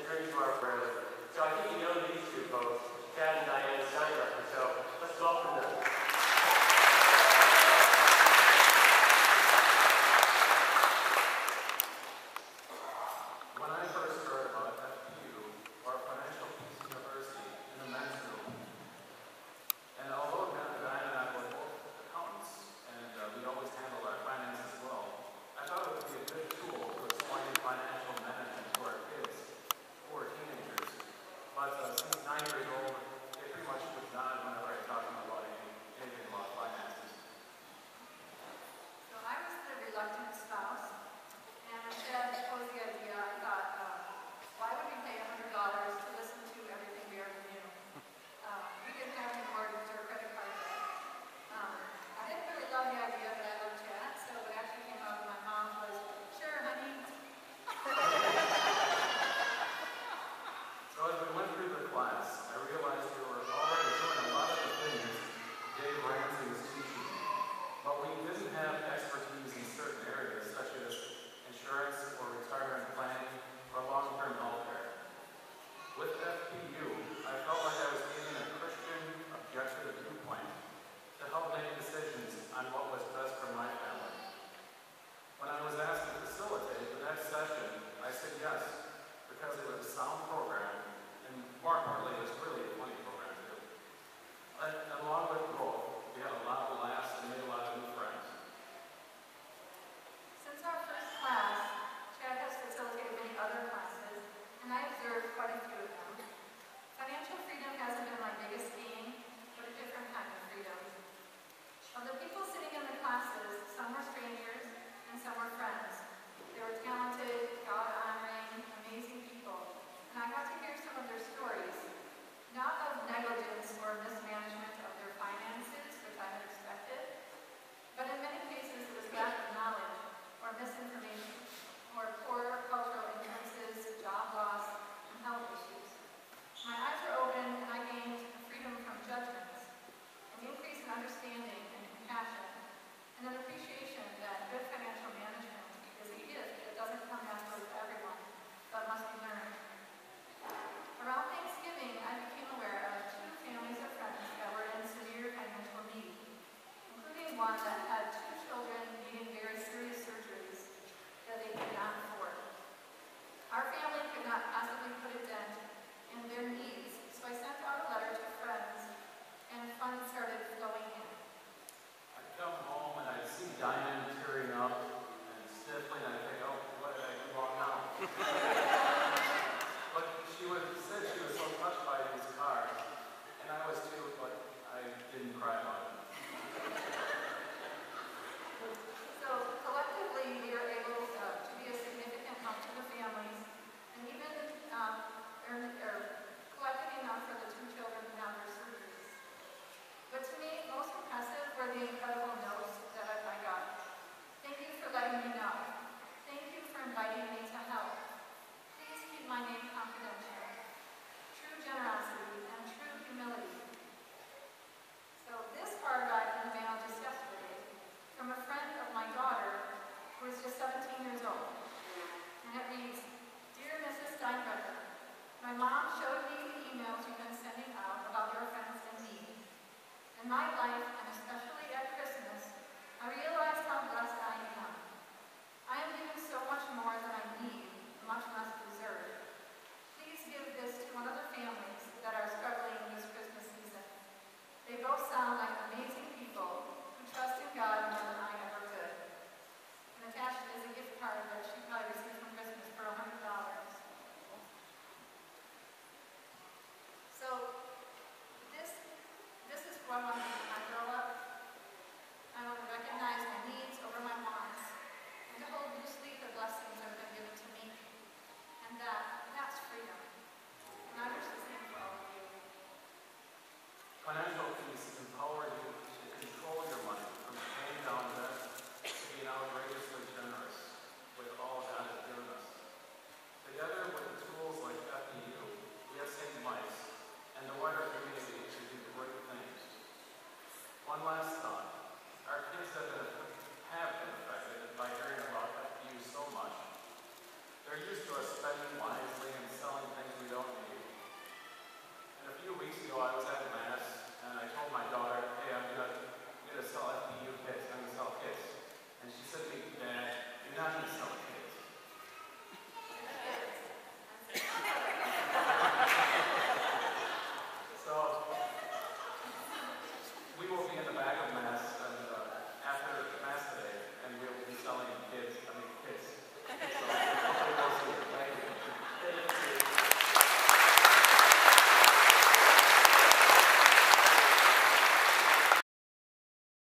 Dream to our prayers. So I think you know these two folks, Chad and Diane Steinberger. So let's welcome them. When I first heard about FPU, or Financial Peace University, in the men's room, and although Diane and I were both accountants, and we always handled our finances well, I thought it would be a good tool to explain financial management to our kids, who are teenagers. But since 9 years old, they pretty much would nod whenever I talk about anything about finances. So I was the reluctant spouse, and when Chad proposed the idea, I thought, why would we pay $100 to listen to everything we already knew? We didn't have any mortgage or credit card debt. I didn't really love the idea, but I loved Chad, so what actually came out of my mouth was, sure, honey. So as we went through the class, I realized we were already doing a lot of the things Dave Ramsey was teaching me, but we didn't have expertise in certain areas such as insurance or retirement planning or long-term health care. With FPU, I felt like I was gaining a Christian objective viewpoint to help make decisions on what was best for my family. When I was asked to facilitate the next session, I said yes, because it was a sound program, and more importantly, it was really a funny program too. And along with both, we had a lot of laughs and made a lot of new friends. Since our first class, Chad has facilitated many other classes, and I observed quite a few of them. Financial freedom hasn't been my biggest gain, but a different kind of freedom. Of the people sitting in the classes, some were strangers and some were friends. They were talented, God-honoring, amazing people, and I got to hear some of their stories, not of negligence or mismanagement of their finances, which I had expected, but in many cases it was lack of knowledge or misinformation, or poor cultural influences, job loss, and health issues. My eyes were open and I gained freedom from judgments, an increase in understanding and compassion, and an appreciation that good financial management is a gift that doesn't come naturally to everyone, but must be learned. Around Thanksgiving, I became aware of 2 families of friends that were in severe financial need, including one that had 2 children needing very serious surgeries that they could not afford. Our family could not possibly put a dent in their needs, so I sent out a letter to friends, and funds started flowing in. I'd come home and I'd see Diane tearing up and sniffling, and I'd think, oh, what did I do wrong now? But said she was so touched by these cards, and I was too, but I didn't cry about it. So collectively, we were able to be a significant help to the families, and even collected enough for the 2 children who had their surgeries. But to me, most impressive were the incredible notes that I got. Thank you for letting me know. Thank you for inviting me to help. Please keep my name confidential. True generosity and true humility. So this card got in the mail just yesterday from a friend of my daughter who is just 17 years old. And it reads, Dear Mrs. Steinberger, my mom showed me the emails you've been sending out about your friends in need. And my life